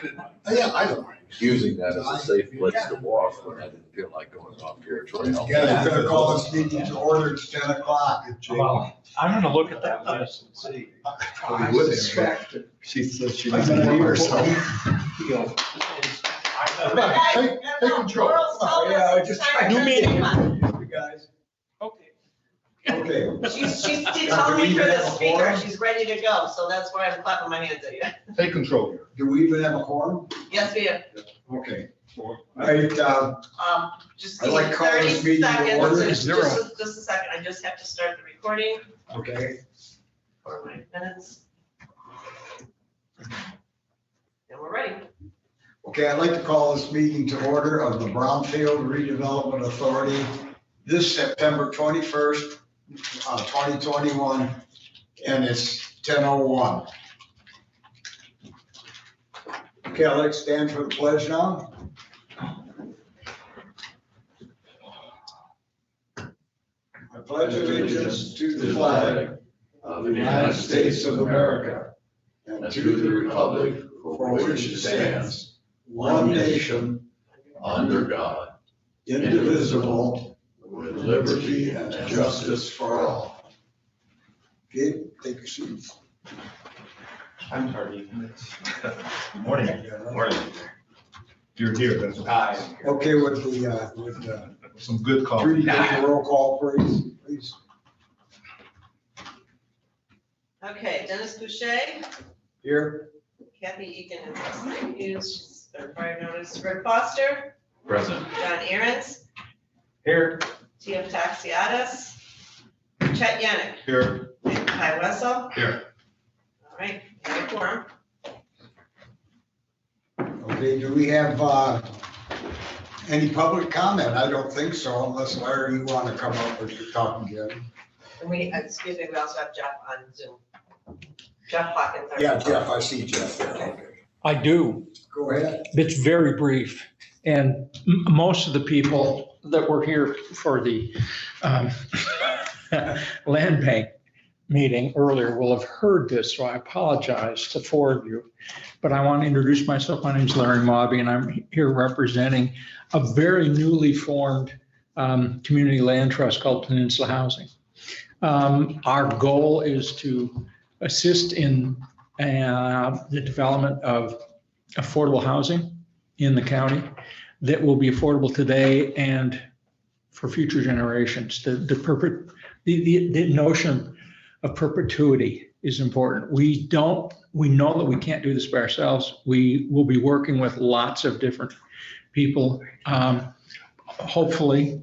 Yeah, I don't mind. Using that as a safe place to walk when I didn't feel like going off your trail. Yeah, you better call this meeting to order. It's 10 o'clock. Well, I'm gonna look at that list and see. I would expect. She said she I'm was gonna gonna leave be her herself. Come on, take control. Yeah, I just. New meeting. You guys. Okay. Okay. She's telling me through the speaker, she's ready to go, so that's why I'm clapping my hands at you. Take control here. Do we even have a quorum? Yes, we do. Okay. All right, Just I'd give like me to call 30 this meeting to seconds. order. Just a second, I just have to start the recording okay. for my minutes. And we're ready. Okay, I'd like to call this meeting to order of the Brownfield Redevelopment Authority this September 21st, 2021, and it's 10:01. Okay, I'd like to stand for the pledge now. I pledge allegiance to the flag of the United States of America and to the republic for which it stands, one nation, Under God, indivisible, with liberty and justice for all. Okay, take your seats. I'm tardy. Morning. Morning. You're here, that's Hi. Okay, with some good the coffee. 3 roll call, please. Okay, Dennis Boucher, Here. Kathy Egan is excused, their prior notice. Rick Foster, Present. John Aaron's, Here. Tia Taxiatis, Chet Yannick, Here. and Kai Wessel. Here. All right, have a quorum. Okay, do we have any public comment? I don't think so, unless Larry, you want to come up or you're talking again. And we, excuse me, we also have Jeff on Zoom. Jeff Hawkins. our- Yeah, Jeff, I see Jeff there. Okay, I do. go ahead. It's very brief. And most of the people that were here for the land bank meeting earlier will have heard this, so I apologize to four of you. But I want to introduce myself. My name is Larry Mobby, and I'm here representing a very newly formed community land trust called Peninsula Housing. Our goal is to assist in the development of affordable housing in the county that will be affordable today and for future generations. The notion of perpetuity is important. We know that we can't do this by ourselves. We will be working with lots of different people. Hopefully,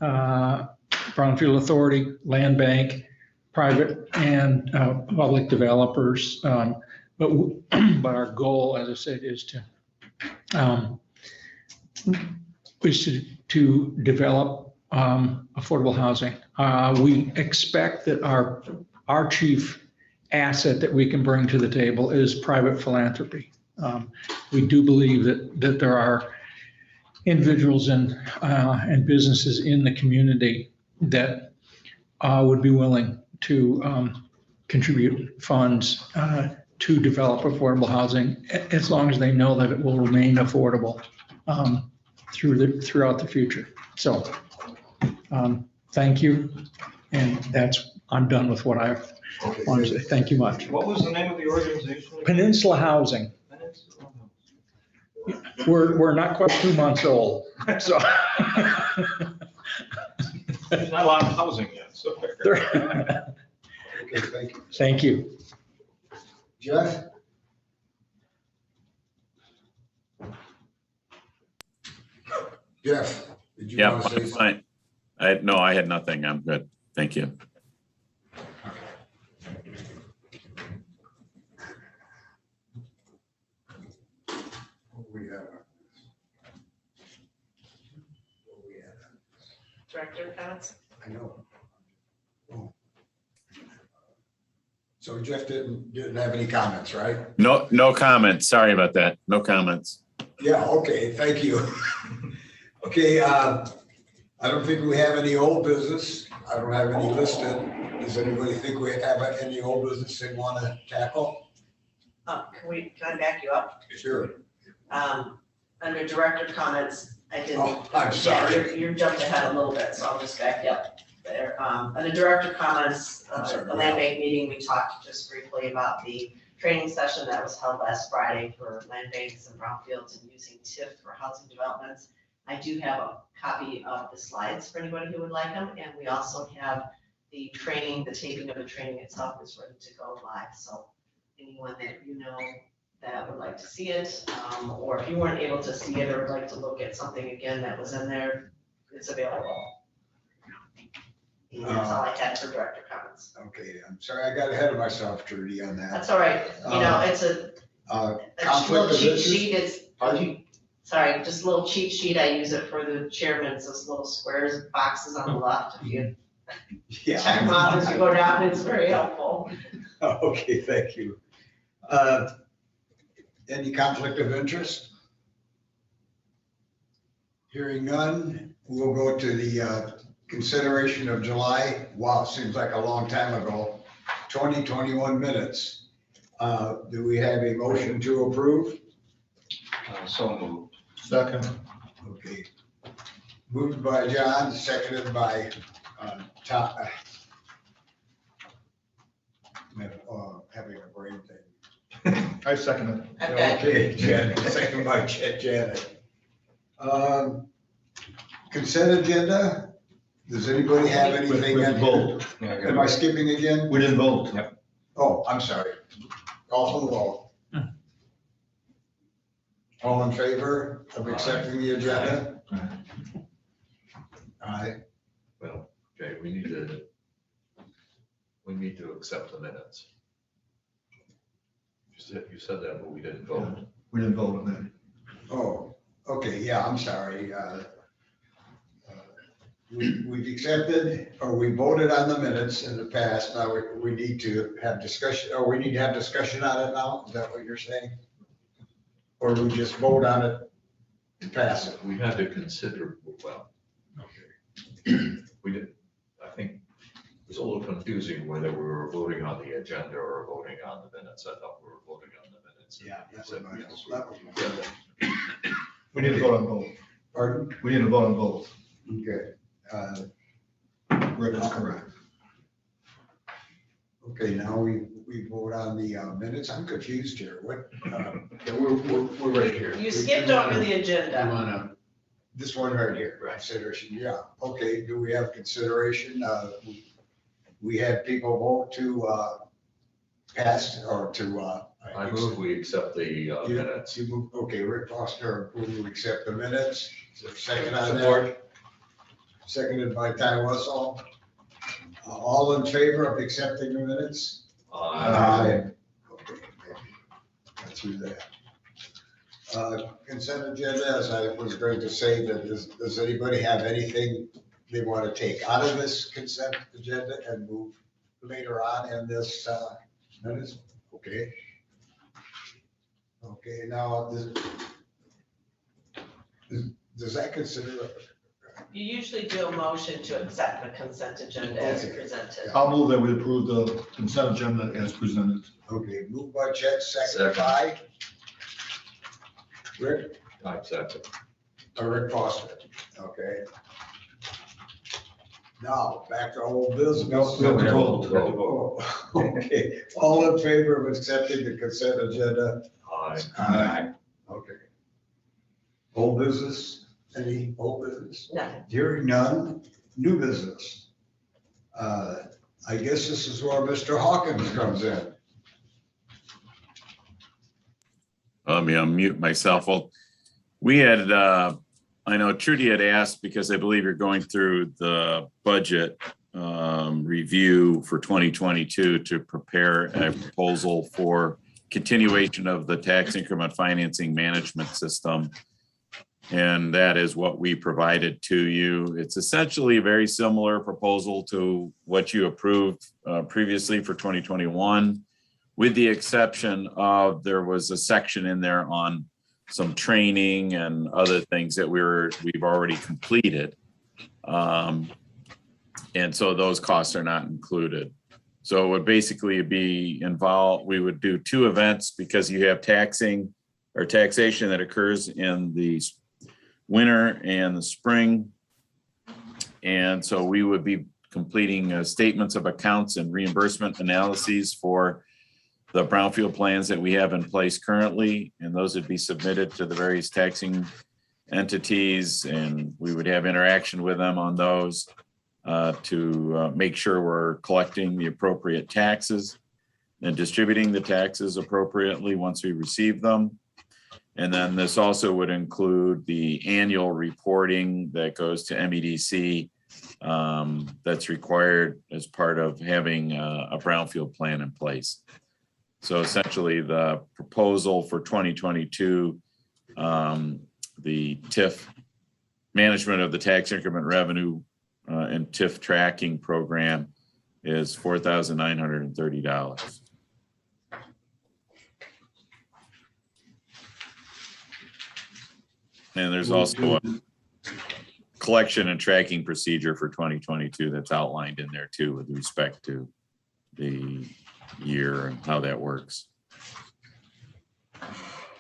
Brownfield Authority, Land Bank, private and public developers. But our goal, as I said, is to develop affordable housing. We expect that our chief asset that we can bring to the table is private philanthropy. We do believe that there are individuals and businesses in the community that would be willing to contribute funds to develop affordable housing, as long as they know that it will remain affordable throughout the future. So thank you, and I'm done with what I wanted to say. Thank you much. What was the name of the organization? Peninsula Housing. We're not quite 2 months old, so. There's not a lot of housing yet, so. Okay, thank you. Thank you. Jeff? Jeff, did you Yeah, want to say I'm something? fine. I had nothing. I'm good. Thank you. What we have? Director comments? I know. Oh. So Jeff didn't have any comments, right? No comments. Sorry about that. No comments. Yeah, okay, thank you. Okay, I don't think we have any old business. I don't have any listed. Does anybody think we have any old business they want to tackle? Can I back you up? Sure. Under director comments, I didn't. Oh, I'm sorry. Yeah, you jumped ahead a little bit, so I'll just back you up there. Under director comments, I'm sorry. the land bank meeting, we talked just briefly about the training session that was held last Friday for land banks and brownfields and using TIF for housing developments. I do have a copy of the slides for anybody who would like them, and we also have the training, the taping of the training itself is ready to go live. So anyone that you know that would like to see it, or if you weren't able to see it or would like to look at something again that was in there, it's available. And that's all I had for director comments. Okay, I'm sorry, I got ahead of myself, Trudy, on that. That's all right. You know, it's a Conflict little of cheat interest? sheet. It's, Pardon? sorry, just a little cheat sheet. I use it for the chairmen, so it's little squares, boxes on the left. If you Yeah. check them out as you go down, it's very helpful. Okay, thank you. Any conflict of interest? Hearing none, we'll go to the consideration of July. Wow, seems like a long time ago. 2021 minutes. Do we have a motion to approve? So moved. Second. Okay. Moved by John, seconded by Tom. Having a brain thing. I second it. Okay. Okay, Jen, second by Janet. Consent agenda, does anybody have anything? With the vote. Am I skipping again? We didn't vote. Oh, I'm sorry. Call for the vote. All in favor of accepting the agenda? Aye. Well, okay, we need to accept the minutes. You said that, but we didn't vote. We didn't vote on Oh, okay, yeah, I'm sorry. We've accepted, or we voted on the minutes in the past. Now we need to have discussion, or we need to have discussion on it now. Is that what you're saying? Or we just vote on it to pass it? We had to consider, well, we did, I think it was a little confusing whether we were voting on the agenda or voting on the minutes. I thought we were voting on the minutes. Yeah. You That's said what yes. that was my- it. We didn't vote on both. Pardon? We didn't vote on both. Okay. Rick is correct. Okay, now we vote on the minutes. I'm confused here. What? We're right here. You skipped over the You agenda. wanna, this one right here, Right. consideration, yeah. Okay, do we have consideration? We had people vote to pass or to. I move we accept the minutes. You move, okay, Rick Foster, approve to accept the minutes. Is there a second on that? Support. Seconded by Ty Wessel. All in favor of accepting the minutes? Okay, thank you. Got through that. Consent agenda, as I was going to say, that does anybody have anything they want to take out of this consent agenda and move later on in this minutes? Okay. Okay, now, does that consider? You usually do a motion to accept the consent agenda as Okay. presented. I'll move that we approve the consent agenda as presented. Okay, moved by Chet, seconded by Rick, I accept it. Rick Foster, okay. Now, back to old business. No, we have to vote. Oh, okay, all in favor of accepting the consent agenda? Aye. Aye. Okay. Old business, any old business? Nothing. Hearing none, new business. I guess this is where Mr. Hawkins comes in. Let me unmute myself. Well, we had, I know Trudy had asked, because I believe you're going through the budget review for 2022 to prepare a proposal for continuation of the tax increment financing management system. And that is what we provided to you. It's essentially a very similar proposal to what you approved previously for 2021, with the exception of there was a section in there on some training and other things that we've already completed. And so those costs are not included. So it would basically be involved, we would do 2 events because you have taxation that occurs in the winter and the spring. And so we would be completing statements of accounts and reimbursement analyses for the brownfield plans that we have in place currently. And those would be submitted to the various taxing entities, and we would have interaction with them on those to make sure we're collecting the appropriate taxes and distributing the taxes appropriately once we receive them. And then this also would include the annual reporting that goes to MEDC that's required as part of having a brownfield plan in place. So essentially the proposal for 2022, the TIF management of the tax increment revenue and TIF tracking program is $4,930. And there's also a collection and tracking procedure for 2022 that's outlined in there too with respect to the year and how that works.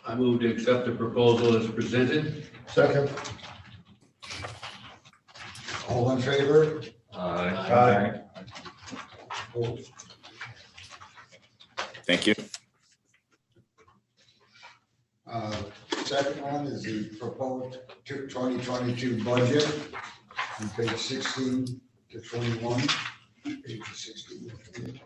I move to accept the proposal as presented. Second. All in favor? Aye. Opposed? Thank you. Second one is the proposed 2022 budget on page 16 to 21. Page 16 to 21.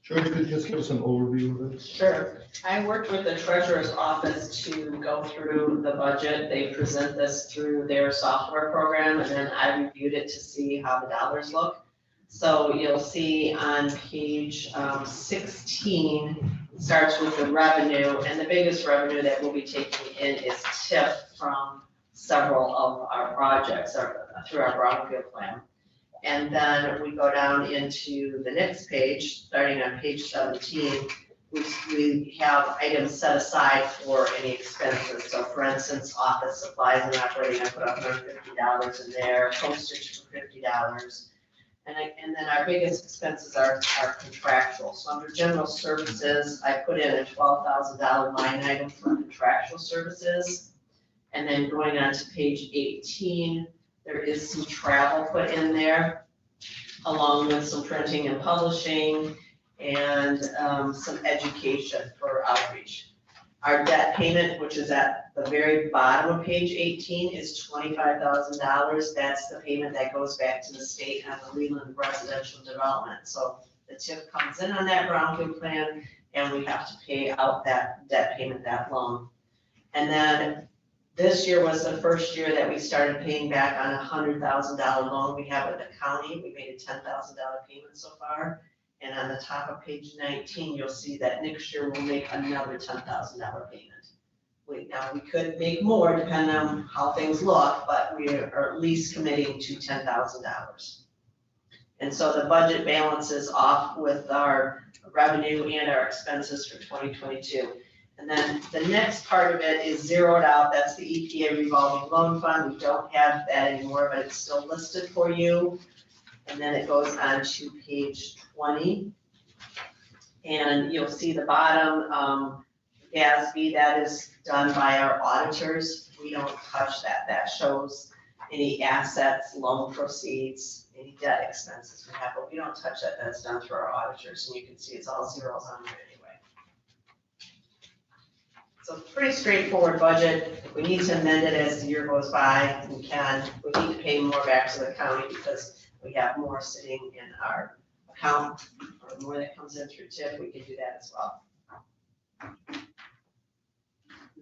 George, could you just give us an overview of this? Sure. I worked with the treasurer's office to go through the budget. They present this through their software program, and then I reviewed it to see how the dollars look. So you'll see on page 16, starts with the revenue, and the biggest revenue that we'll be taking in is TIF from several of our projects through our brownfield plan. And then we go down into the next page, starting on page 17, we have items set aside for any expenses. So for instance, office supplies and operating, I put $150 in there, postage for $50. And then our biggest expenses are contractual. So under general services, I put in a $12,000 line item for contractual services. And then going on to page 18, there is some travel put in there, along with some printing and publishing and some education for outreach. Our debt payment, which is at the very bottom of page 18, is $25,000. That's the payment that goes back to the state on the Leelanau residential development. So the TIF comes in on that brownfield plan, and we have to pay out that debt payment, that loan. And then this year was the first year that we started paying back on a $100,000 loan we have with the county. We made a $10,000 payment so far. And on the top of page 19, you'll see that next year we'll make another $10,000 payment. Now we could make more depending on how things look, but we are at least committing to $10,000. And so the budget balances off with our revenue and our expenses for 2022. And then the next part of it is zeroed out. That's the EPA revolving loan fund. We don't have that anymore, but it's still listed for you. And then it goes on to page 20. And you'll see the bottom, GASB, that is done by our auditors. We don't touch that. That shows any assets, loan proceeds, any debt expenses we have, but we don't touch that. That's done through our auditors. And you can see it's all zeros on there anyway. So pretty straightforward budget. If we need to amend it as the year goes by, we can. We need to pay more back to the county because we have more sitting in our account, or more that comes in through TIF, we can do that as well.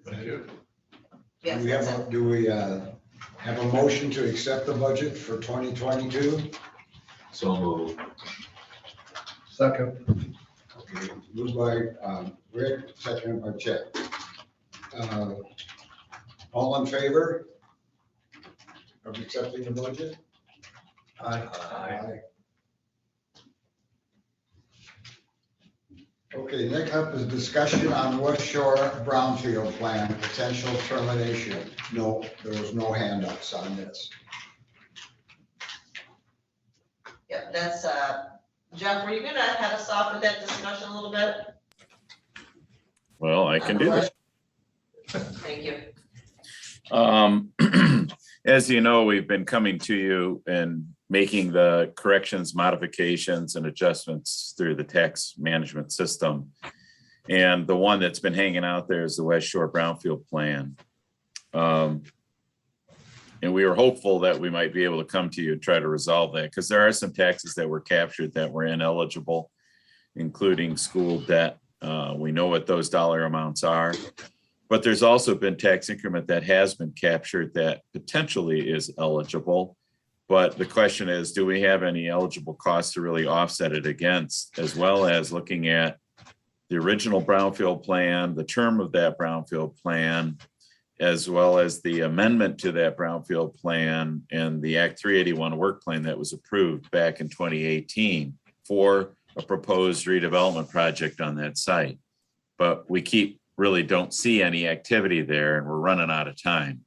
Thank you. Yes, Do we that's have, it. do we have a motion to accept the budget for 2022? So moved. Second. Okay, moved by Rick, seconded by Chet. All in favor of accepting the budget? Aye. Okay, next up is discussion on West Shore Brownfield Plan, potential termination. No, there was no handouts on this. Yep, that's, Jeff, were you gonna head us off with that discussion a little bit? Well, I can do that. Thank you. As you know, we've been coming to you and making the corrections, modifications, and adjustments through the tax management system. And the one that's been hanging out there is the West Shore Brownfield plan. And we were hopeful that we might be able to come to you and try to resolve that, because there are some taxes that were captured that were ineligible, including school debt. We know what those dollar amounts are. But there's also been tax increment that has been captured that potentially is eligible. But the question is, do we have any eligible costs to really offset it against, as well as looking at the original Brownfield plan, the term of that Brownfield plan, as well as the amendment to that Brownfield plan and the Act 381 work plan that was approved back in 2018 for a proposed redevelopment project on that site. But we really don't see any activity there, and we're running out of time.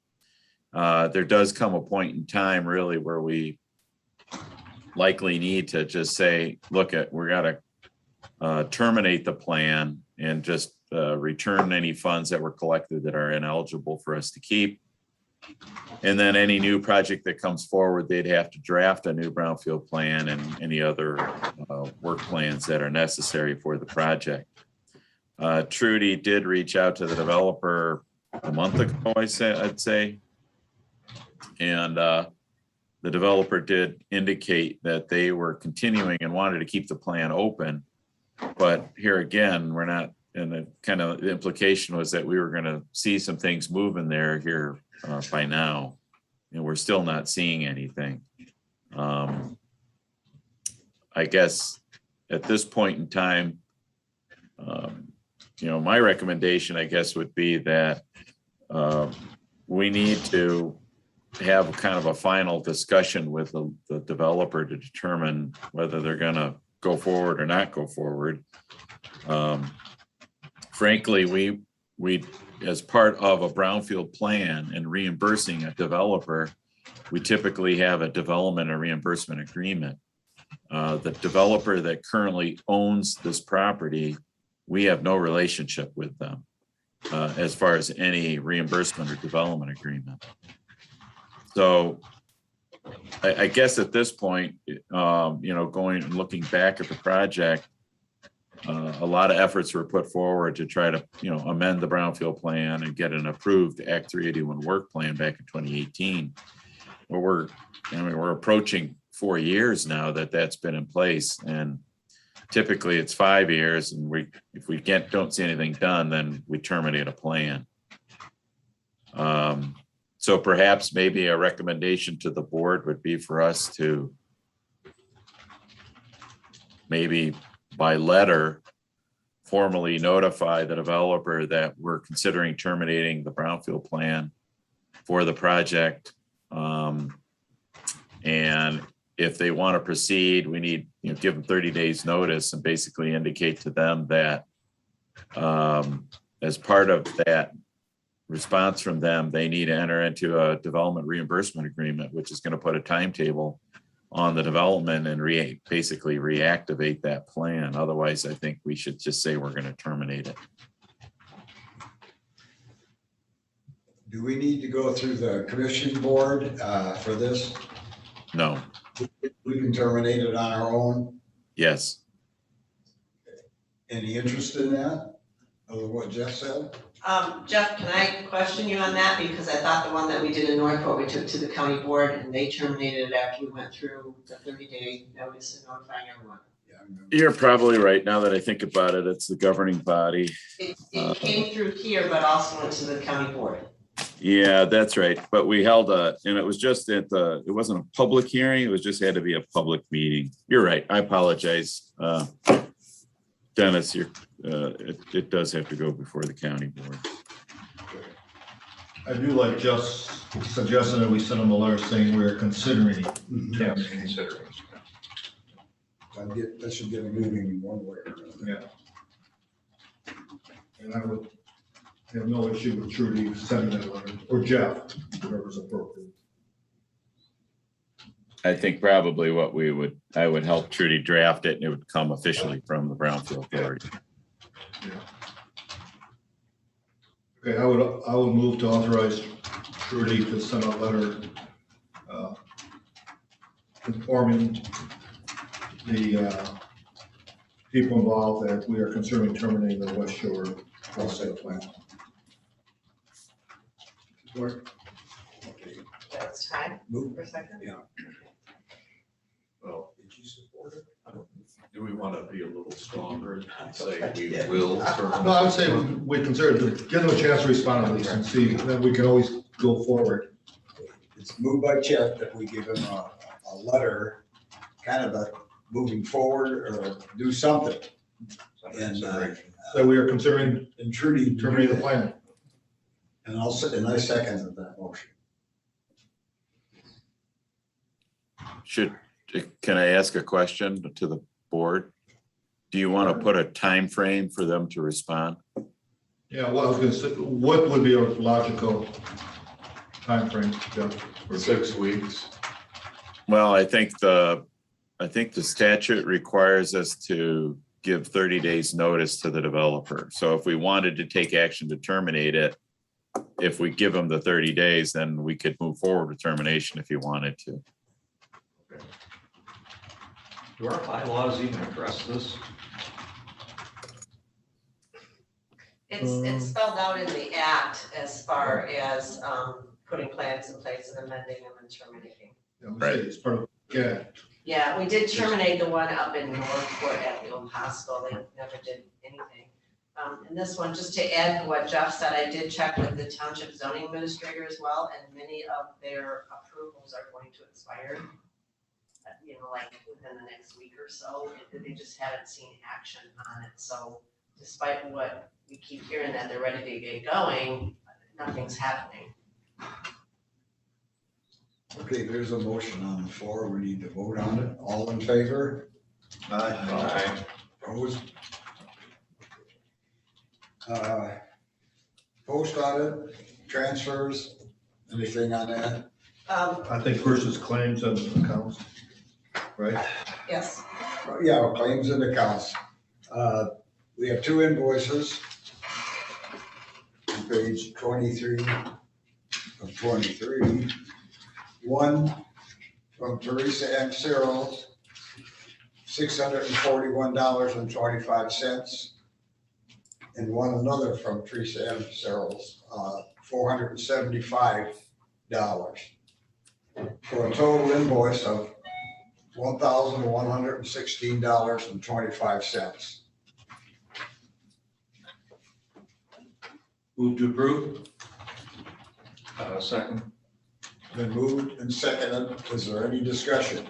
There does come a point in time really where we likely need to just say, look, we got to terminate the plan and just return any funds that were collected that are ineligible for us to keep. And then any new project that comes forward, they'd have to draft a new Brownfield plan and any other work plans that are necessary for the project. Trudy did reach out to the developer a month ago, I'd say. And the developer did indicate that they were continuing and wanted to keep the plan open. But here again, we're not, and the kind of the implication was that we were going to see some things moving there here by now. And we're still not seeing anything. I guess at this point in time, my recommendation, I guess, would be that we need to have kind of a final discussion with the developer to determine whether they're going to go forward or not go forward. Frankly, we as part of a Brownfield plan and reimbursing a developer, we typically have a development and reimbursement agreement. The developer that currently owns this property, we have no relationship with them as far as any reimbursement or development agreement. So I guess at this point, going and looking back at the project, a lot of efforts were put forward to try to, amend the Brownfield plan and get an approved Act 381 work plan back in 2018. Well, we're approaching 4 years now that's been in place, and typically it's 5 years, and if we don't see anything done, then we terminate a plan. So perhaps maybe a recommendation to the board would be for us to maybe by letter formally notify the developer that we're considering terminating the Brownfield plan for the project. And if they want to proceed, we need, give them 30 days notice and basically indicate to them that as part of that response from them, they need to enter into a development reimbursement agreement, which is going to put a timetable on the development and basically reactivate that plan. Otherwise, I think we should just say we're going to terminate it. Do we need to go through the commission board for this? No. We can terminate it on our own? Yes. Any interest in that, of what Jeff said? Jeff, can I question you on that? Because I thought the one that we did in Northport, we took to the county board and they terminated it after we went through the 30-day notice and notifying everyone. Yeah, I remember. You're probably right. Now that I think about it, it's the governing body. It came through here, but also went to the county board. Yeah, that's right. But we held and it was just it wasn't a public hearing. It was just had to be a public meeting. You're right. I apologize. Dennis, it does have to go before the county board. I do like Jeff's suggestion that we send them a letter saying we're considering. Yes, considering. That should get moving in one way or another. Yeah. And I would have no issue with Trudy sending that letter, or Jeff, whoever's appropriate. I think probably I would help Trudy draft it and it would come officially from the Brownfield Authority. Okay, I would move to authorize Trudy to send a letter informing the people involved that we are considering terminating the West Shore wholesale plant. Support. Okay, That's time move. for a second. Yeah. Well, Did you support it? do we want to be a little stronger and say we will terminate? No, I would say we consider, give them a chance to respond at least and see, then we can always go forward. It's moved by Chet that we give him a letter, kind of a moving forward or do something. And That we are considering Trudy terminating the plan. And I second that motion. Can I ask a question to the board? Do you want to put a time frame for them to respond? Yeah, well, I was gonna say, what would be a logical timeframe, Jeff? For 6 weeks. Well, I think the statute requires us to give 30 days notice to the developer. So if we wanted to take action to terminate it, if we give them the 30 days, then we could move forward with termination if you wanted to. Do our bylaws even address this? It's spelled out in the act as far as putting plans in place and amending them and terminating. Yeah, we say it's part of, yeah, Yeah, we did terminate the one up in Northport at the old hospital. They never did anything. And this one, just to add to what Jeff said, I did check with the township zoning administrator as well, and many of their approvals are going to expire. You know, like within the next week or so, they just haven't seen action on it. So despite what we keep hearing that they're ready to get going, nothing's happening. Okay, there's a motion on the floor. We need to vote on it. All in favor? Aye. Opposed? Post audit, transfers, anything on that? I think versus claims and accounts, right? Yes, Yeah, claims and accounts. We have two invoices. On page 23 of 23. One from Teresa M. Cyril, $641.25. And one another from Teresa M. Cyril, $475. For a total invoice of $1,116.25. Move to approve? Second. Been moved and seconded. Is there any discussion?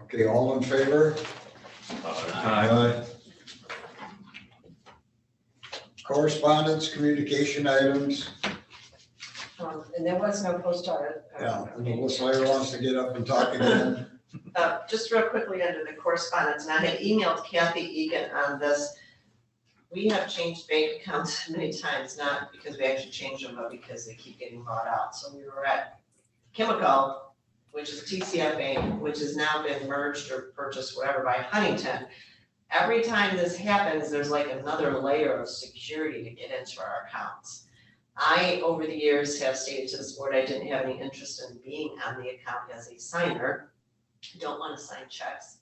Okay, all in favor? Aye. Correspondence, communication items. and there was no post audit. Yeah, and Melissa Slayer wants to get up and talk again. Just real quickly under the correspondence, and I had emailed Kathy Egan on this. We have changed bank accounts many times, not because we actually changed them, but because they keep getting bought out. So we were at Chemical, which is TCF Bank, which has now been merged or purchased, whatever, by Huntington. Every time this happens, there's like another layer of security to get into our accounts. I, over the years, have stated to this board I didn't have any interest in being on the account as a signer. I don't want to sign checks.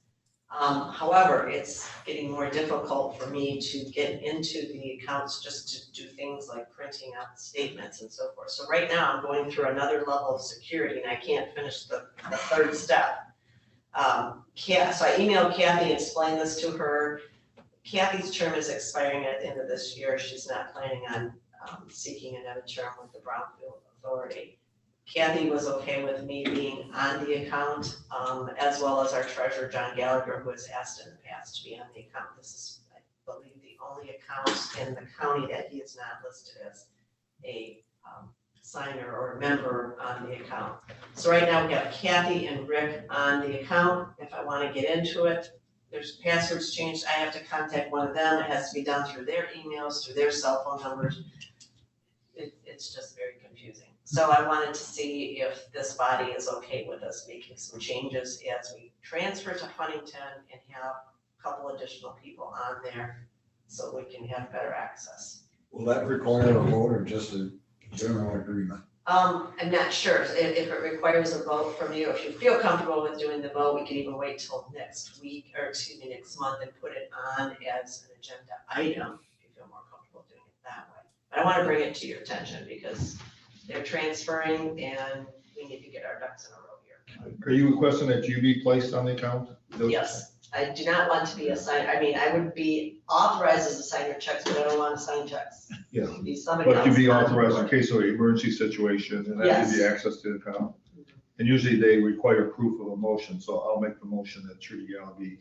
However, it's getting more difficult for me to get into the accounts just to do things like printing out statements and so forth. So right now I'm going through another level of security and I can't finish the third step. So I emailed Kathy, explained this to her. Kathy's term is expiring at the end of this year. She's not planning on seeking another term with the Brownfield Authority. Kathy was okay with me being on the account, as well as our treasurer, John Gallagher, who has asked in the past to be on the account. This is, I believe, the only account in the county that he is not listed as a signer or a member on the account. So right now we have Kathy and Rick on the account. If I want to get into it, there's passwords changed. I have to contact one of them. It has to be done through their emails, through their cell phone numbers. It's just very confusing. So I wanted to see if this body is okay with us making some changes as we transfer to Huntington and have a couple additional people on there so we can have better access. Will that require a vote or just a general agreement? I'm not sure if it requires a vote from you. If you feel comfortable with doing the vote, we can even wait till next week, or excuse me, next month and put it on as an agenda item, if you feel more comfortable doing it that way. But I want to bring it to your attention because they're transferring and we need to get our ducks in a row here. Are you requesting that you be placed on the account? Yes, I do not want to be assigned, I mean, I would be authorized as a signer checks, but I don't want to sign checks. Yeah. Be some But you accounts be on authorized in board. case of an emergency situation, and that gives you access to the account. And usually they require proof of a motion, so I'll make the motion that Trudy Gallo be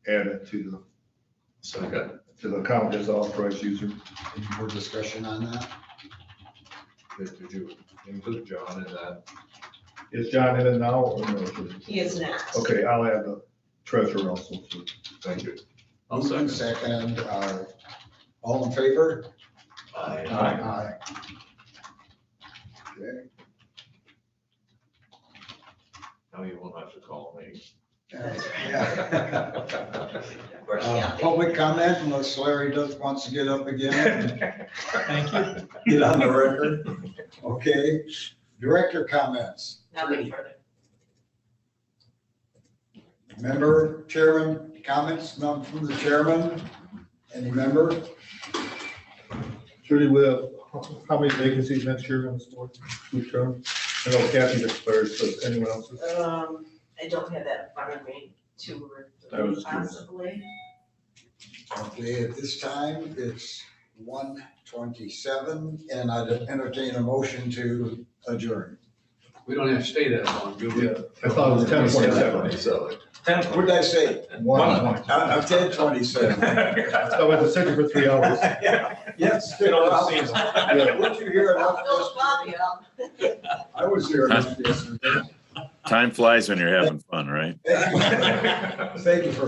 added to Second. the account as authorized user. Any more discussion on that? Did you include John in that? Is John in it now or no? He is not. Okay, I'll add the treasurer also. So. Thank you. I'll Moved and second. second, all in favor? Aye. Aye. Okay. Now you won't have to call me. Yeah. Of course, yeah. Public comment unless Larry wants to get up again Thank you. and get on the record. Okay, director comments. Nothing further. Member, chairman comments, none from the chairman. Any member? Trudy, we have, how many vacancies next year on this board? Who's term? I know Kathy's expired, so anyone else? I don't have that in front of me, 2 or I was 3 curious. possibly. Okay, at this time, it's 1:27, and I'd entertain a motion to adjourn. We don't have to stay that long, do we? Yeah, I thought it was 10:27. What did I say? One. 10:27. I went to sit here for 3 hours. Yes. Get all the scenes. Weren't you here I'll enough fill the coffee yesterday? up. I was here enough yesterday. Time flies when you're having fun, right? Thank you for